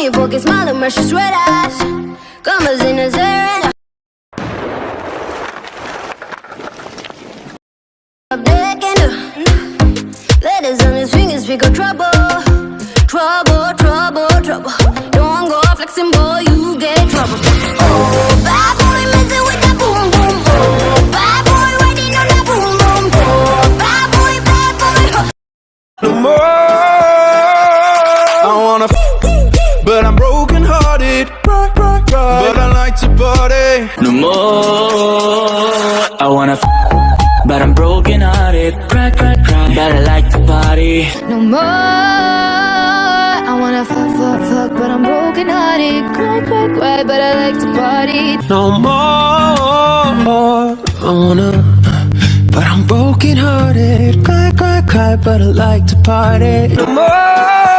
24 que smile and brush his red eyes. Commas in his hair and letters on his fingers speak of trouble. Trouble, trouble, trouble. Don't go flexing, boy, you get trouble. Oh, bad boy messing with that boom, boom, boom. Bad boy riding on that boom, boom, boom. Bad boy, No more. I wanna but I'm broken hearted. But I like to party. No more. I wanna but I'm broken hearted. Cry, cry, cry. But I like to party. no more. I wanna fuck, fuck, fuck, but I'm broken hearted. Cry, cry, cry, but I like to party. No more. I wanna, but I'm broken hearted. Cry, cry, cry, but I like to party. No more.